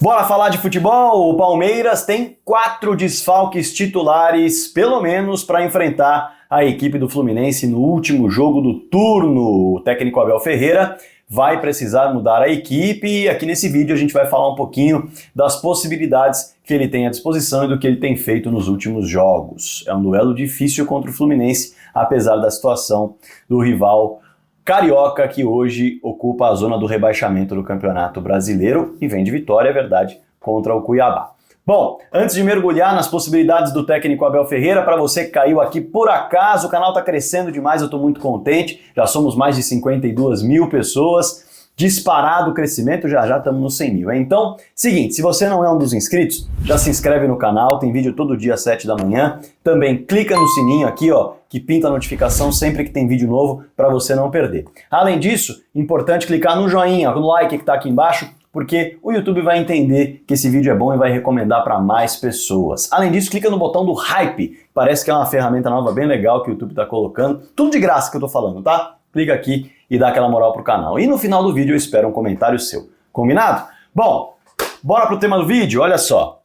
Bora falar de futebol? O Palmeiras tem 4 desfalques titulares, pelo menos, para enfrentar a equipe do Fluminense no último jogo do turno. O técnico Abel Ferreira vai precisar mudar a equipe e aqui nesse vídeo a gente vai falar um pouquinho das possibilidades que ele tem à disposição e do que ele tem feito nos últimos jogos. É um duelo difícil contra o Fluminense, apesar da situação do rival carioca, que hoje ocupa a zona do rebaixamento do Campeonato Brasileiro e vem de vitória, é verdade, contra o Cuiabá. Bom, antes de mergulhar nas possibilidades do técnico Abel Ferreira, para você que caiu aqui por acaso, o canal está crescendo demais, eu estou muito contente, já somos mais de 52 mil pessoas, disparado o crescimento, já estamos nos 100 mil. Então, seguinte, se você não é um dos inscritos, já se inscreve no canal, tem vídeo todo dia às 7 da manhã, também clica no sininho aqui, ó, que pinta a notificação sempre que tem vídeo novo para você não perder. Além disso, importante clicar no joinha, no like que está aqui embaixo, porque o YouTube vai entender que esse vídeo é bom e vai recomendar para mais pessoas. Além disso, clica no botão do Hype, parece que é uma ferramenta nova bem legal que o YouTube está colocando, tudo de graça que eu tô falando, tá? Clica aqui e dá aquela moral pro canal. E no final do vídeo eu espero um comentário seu. Combinado? Bom, bora pro tema do vídeo, olha só.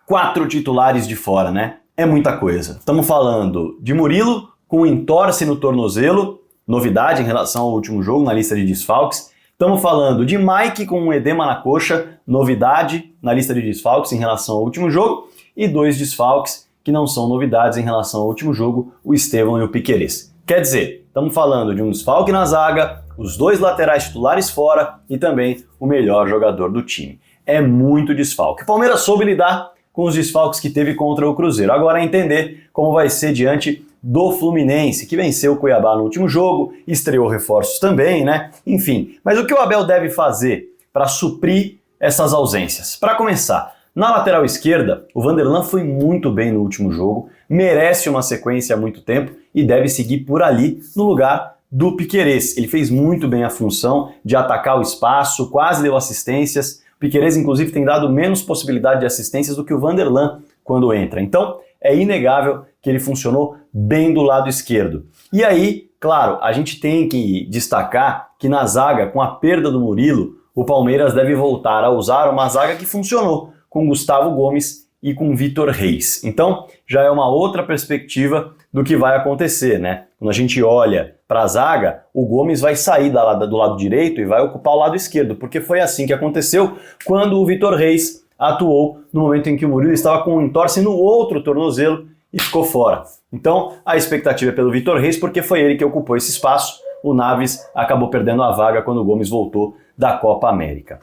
4 titulares de fora, né? É muita coisa. Estamos falando de Murilo com entorse no tornozelo, novidade em relação ao último jogo na lista de desfalques. Estamos falando de Mike com um edema na coxa, novidade na lista de desfalques em relação ao último jogo. E 2 desfalques que não são novidades em relação ao último jogo, o Estevão e o Piquerez. Quer dizer, estamos falando de um desfalque na zaga, os 2 laterais titulares fora e também o melhor jogador do time. É muito desfalque. O Palmeiras soube lidar com os desfalques que teve contra o Cruzeiro. Agora é entender como vai ser diante do Fluminense, que venceu o Cuiabá no último jogo, estreou reforços também, né? Enfim, mas o que o Abel deve fazer para suprir essas ausências? Para começar, na lateral esquerda, o Vanderlan foi muito bem no último jogo, merece uma sequência há muito tempo e deve seguir por ali no lugar do Piquerez. Ele fez muito bem a função de atacar o espaço, quase deu assistências. O Piquerez, inclusive, tem dado menos possibilidade de assistências do que o Vanderlan quando entra. Então, é inegável que ele funcionou bem do lado esquerdo. E aí, claro, a gente tem que destacar que na zaga, com a perda do Murilo, o Palmeiras deve voltar a usar uma zaga que funcionou, com Gustavo Gomes e com Vitor Reis. Então, já é uma outra perspectiva do que vai acontecer, né? Quando a gente olha para a zaga, o Gomes vai sair do lado direito e vai ocupar o lado esquerdo, porque foi assim que aconteceu quando o Vitor Reis atuou no momento em que o Murilo estava com um entorse no outro tornozelo e ficou fora. Então, a expectativa é pelo Vitor Reis, porque foi ele que ocupou esse espaço. O Naves acabou perdendo a vaga quando o Gomes voltou da Copa América.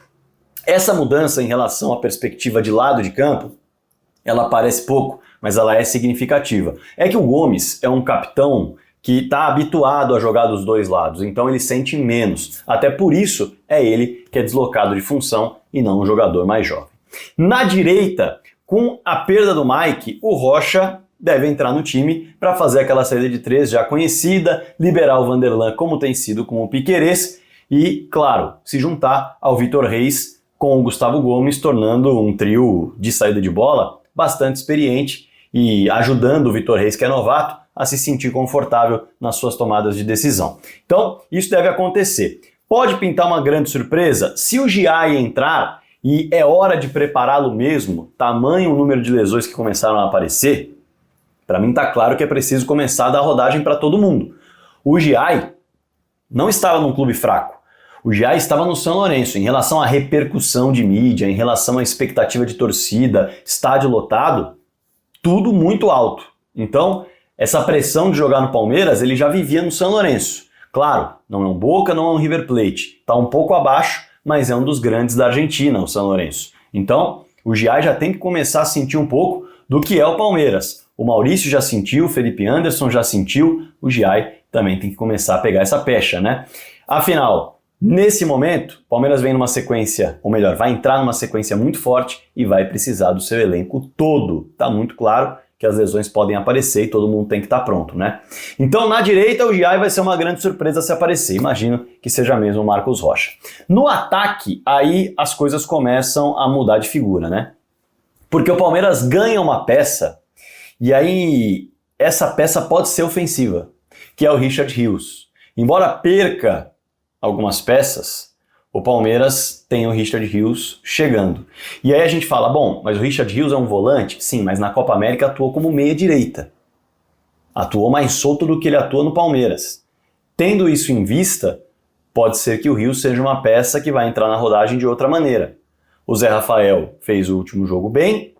Essa mudança em relação à perspectiva de lado de campo, ela parece pouco, mas ela é significativa. É que o Gomes é um capitão que está habituado a jogar dos 2 lados, então ele sente menos. Até por isso é ele que é deslocado de função e não um jogador mais jovem. Na direita, com a perda do Mike, o Rocha deve entrar no time para fazer aquela saída de 3 já conhecida, liberar o Vanderlan como tem sido com o Piquerez e, claro, se juntar ao Vitor Reis com o Gustavo Gomes, tornando um trio de saída de bola bastante experiente e ajudando o Vitor Reis, que é novato, a se sentir confortável nas suas tomadas de decisão. Então, isso deve acontecer. Pode pintar uma grande surpresa se o Giai entrar e é hora de prepará-lo mesmo, tamanho o número de lesões que começaram a aparecer. Para mim está claro que é preciso começar a dar rodagem para todo mundo. O Giai não estava num clube fraco. O Giai estava no São Lourenço. Em relação à repercussão de mídia, em relação à expectativa de torcida, estádio lotado, tudo muito alto. Então, essa pressão de jogar no Palmeiras, ele já vivia no São Lourenço. Claro, não é um Boca, não é um River Plate. Está um pouco abaixo, mas é um dos grandes da Argentina, o São Lourenço. Então, o Giai já tem que começar a sentir um pouco do que é o Palmeiras. O Maurício já sentiu, o Felipe Anderson já sentiu, o Giai também tem que começar a pegar essa pecha, né? Afinal, nesse momento, o Palmeiras vem numa sequência, ou melhor, vai entrar numa sequência muito forte e vai precisar do seu elenco todo. Tá muito claro que as lesões podem aparecer e todo mundo tem que estar pronto, né? Então, na direita, o Giai vai ser uma grande surpresa se aparecer. Imagino que seja mesmo o Marcos Rocha. No ataque, aí as coisas começam a mudar de figura, né? Porque o Palmeiras ganha uma peça e aí essa peça pode ser ofensiva, que é o Richard Rios. Embora perca algumas peças, o Palmeiras tem o Richard Rios chegando. E aí a gente fala, bom, mas o Richard Rios é um volante? Sim, mas na Copa América atuou como meia-direita. Atuou mais solto do que ele atua no Palmeiras. Tendo isso em vista, pode ser que o Rios seja uma peça que vai entrar na rodagem de outra maneira. O Zé Rafael fez o último jogo bem,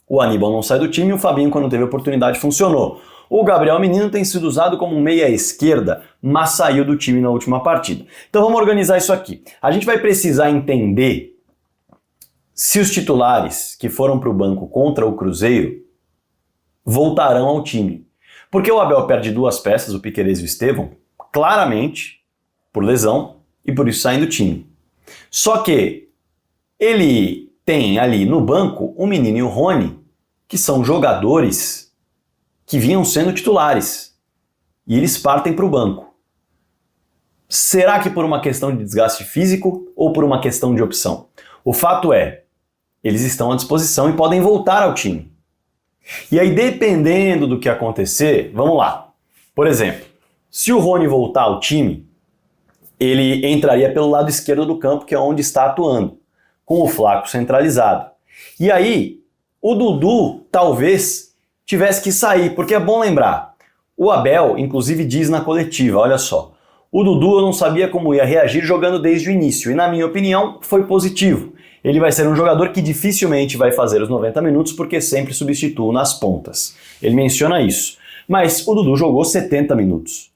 o Aníbal não sai do time e o Fabinho, quando teve oportunidade, funcionou. O Gabriel Menino tem sido usado como meia esquerda, mas saiu do time na última partida. Então vamos organizar isso aqui. A gente vai precisar entender se os titulares que foram para o banco contra o Cruzeiro voltarão ao time. Porque o Abel perde duas peças, o Piquerez e o Estevão, claramente por lesão e por isso saem do time. Só que ele tem ali no banco o Menino e o Rony, que são jogadores que vinham sendo titulares, e eles partem para o banco. Será que por uma questão de desgaste físico ou por uma questão de opção? O fato é, eles estão à disposição e podem voltar ao time. E aí, dependendo do que acontecer, vamos lá. Por exemplo, se o Rony voltar ao time, ele entraria pelo lado esquerdo do campo, que é onde está atuando, com o Flaco centralizado. E aí, o Dudu talvez tivesse que sair, porque é bom lembrar, o Abel inclusive diz na coletiva, olha só, o Dudu eu não sabia como ia reagir jogando desde o início, e na minha opinião foi positivo. Ele vai ser um jogador que dificilmente vai fazer os 90 minutos porque sempre substituo nas pontas. Ele menciona isso. Mas o Dudu jogou 70 minutos.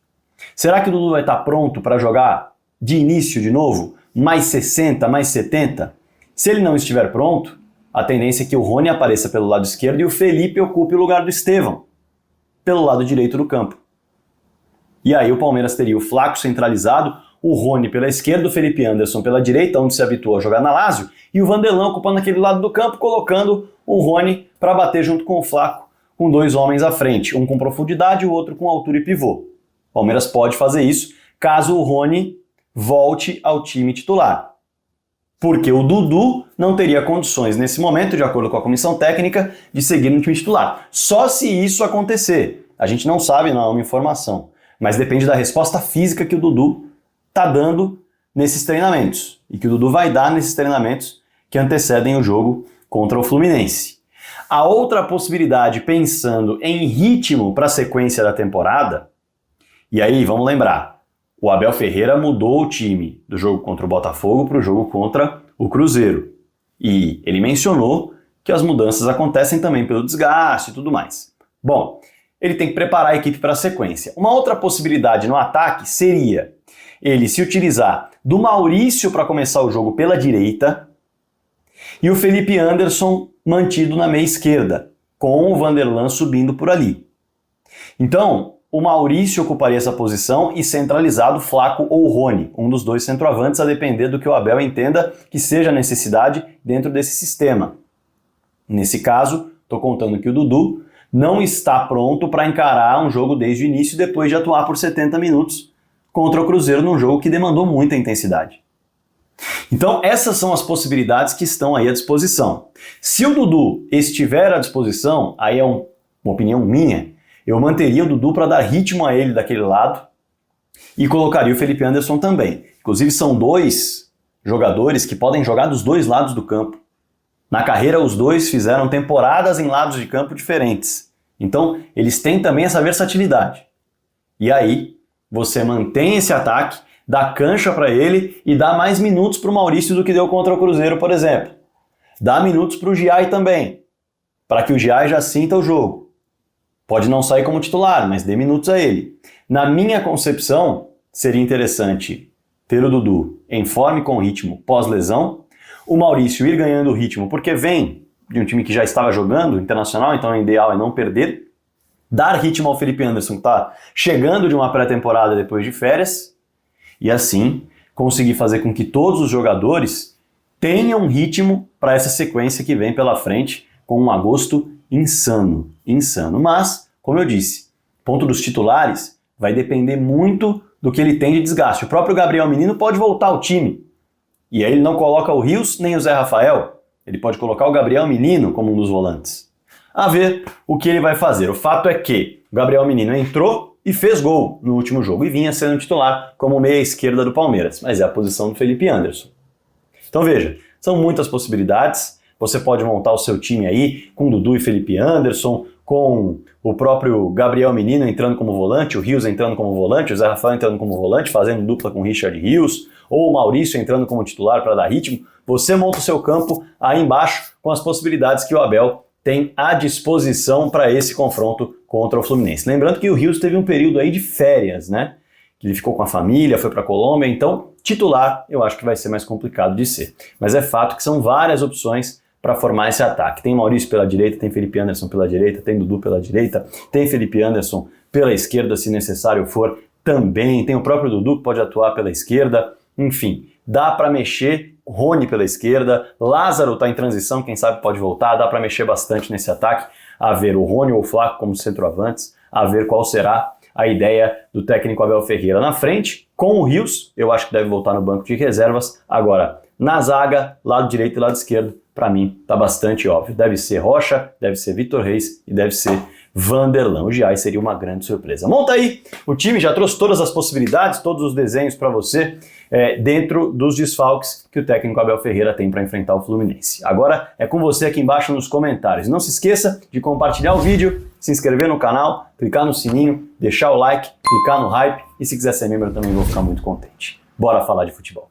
Será que o Dudu vai estar pronto para jogar de início de novo? Mais 60, mais 70? Se ele não estiver pronto, a tendência é que o Rony apareça pelo lado esquerdo e o Felipe ocupe o lugar do Estevão, pelo lado direito do campo. E aí o Palmeiras teria o Flaco centralizado, o Rony pela esquerda, o Felipe Anderson pela direita, onde se habituou a jogar na Lazio, e o Vanderlan ocupando aquele lado do campo, colocando o Rony para bater junto com o Flaco, com dois homens à frente, um com profundidade e o outro com altura e pivô. O Palmeiras pode fazer isso caso o Rony volte ao time titular. Porque o Dudu não teria condições nesse momento, de acordo com a comissão técnica, de seguir no time titular. Só se isso acontecer. A gente não sabe, não é uma informação. Mas depende da resposta física que o Dudu está dando nesses treinamentos. E que o Dudu vai dar nesses treinamentos que antecedem o jogo contra o Fluminense. A outra possibilidade, pensando em ritmo para a sequência da temporada, e aí vamos lembrar, o Abel Ferreira mudou o time do jogo contra o Botafogo para o jogo contra o Cruzeiro. E ele mencionou que as mudanças acontecem também pelo desgaste e tudo mais. Bom, ele tem que preparar a equipe para a sequência. Uma outra possibilidade no ataque seria ele se utilizar do Maurício para começar o jogo pela direita e o Felipe Anderson mantido na meia esquerda, com o Vanderlan subindo por ali. Então, o Maurício ocuparia essa posição e centralizado Flaco ou Rony, um dos dois centroavantes, a depender do que o Abel entenda que seja a necessidade dentro desse sistema. Nesse caso, estou contando que o Dudu não está pronto para encarar um jogo desde o início depois de atuar por 70 minutos contra o Cruzeiro num jogo que demandou muita intensidade. Então essas são as possibilidades que estão aí à disposição. Se o Dudu estiver à disposição, aí é uma opinião minha, eu manteria o Dudu para dar ritmo a ele daquele lado e colocaria o Felipe Anderson também. Inclusive são dois jogadores que podem jogar dos dois lados do campo. Na carreira os dois fizeram temporadas em lados de campo diferentes. Então eles têm também essa versatilidade. E aí você mantém esse ataque, dá cancha para ele e dá mais minutos para o Maurício do que deu contra o Cruzeiro, por exemplo. Dá minutos para o Giai também, para que o Giai já sinta o jogo. Pode não sair como titular, mas dê minutos a ele. Na minha concepção, seria interessante ter o Dudu em forma e com ritmo pós-lesão, o Maurício ir ganhando ritmo, porque vem de um time que já estava jogando, Internacional, então o ideal é não perder, dar ritmo ao Felipe Anderson, que está chegando de uma pré-temporada depois de férias, e assim conseguir fazer com que todos os jogadores tenham ritmo para essa sequência que vem pela frente, com um agosto insano. Mas, como eu disse, ponto dos titulares vai depender muito do que ele tem de desgaste. O próprio Gabriel Menino pode voltar ao time. E aí ele não coloca o Rios nem o Zé Rafael. Ele pode colocar o Gabriel Menino como um dos volantes. A ver o que ele vai fazer. O fato é que o Gabriel Menino entrou e fez gol no último jogo e vinha sendo titular como meia esquerda do Palmeiras. Mas é a posição do Felipe Anderson. Então veja, são muitas possibilidades. Você pode montar o seu time aí com Dudu e Felipe Anderson, com o próprio Gabriel Menino entrando como volante, o Rios entrando como volante, o Zé Rafael entrando como volante, fazendo dupla com o Richard Rios, ou o Maurício entrando como titular para dar ritmo. Você monta o seu campo aí embaixo com as possibilidades que o Abel tem à disposição para esse confronto contra o Fluminense. Lembrando que o Rios teve um período aí de férias, né? Que ele ficou com a família, foi para a Colômbia, então titular eu acho que vai ser mais complicado de ser. Mas é fato que são várias opções para formar esse ataque. Tem Maurício pela direita, tem Felipe Anderson pela direita, tem Dudu pela direita, tem Felipe Anderson pela esquerda, se necessário for, também. Tem o próprio Dudu que pode atuar pela esquerda. Enfim, dá para mexer. Rony pela esquerda, Lázaro está em transição, quem sabe pode voltar, dá para mexer bastante nesse ataque, a ver o Rony ou o Flaco como centroavantes, a ver qual será a ideia do técnico Abel Ferreira na frente, com o Rios, eu acho que deve voltar no banco de reservas. Agora, na zaga, lado direito e lado esquerdo, para mim tá bastante óbvio. Deve ser Rocha, deve ser Vitor Reis e deve ser Vanderlan. O Giai seria uma grande surpresa. Monta aí o time, já trouxe todas as possibilidades, todos os desenhos para você, dentro dos desfalques que o técnico Abel Ferreira tem para enfrentar o Fluminense. Agora é com você aqui embaixo nos comentários. Não se esqueça de compartilhar o vídeo, se inscrever no canal, clicar no sininho, deixar o like, clicar no hype e se quiser ser membro eu também vou ficar muito contente. Bora falar de futebol.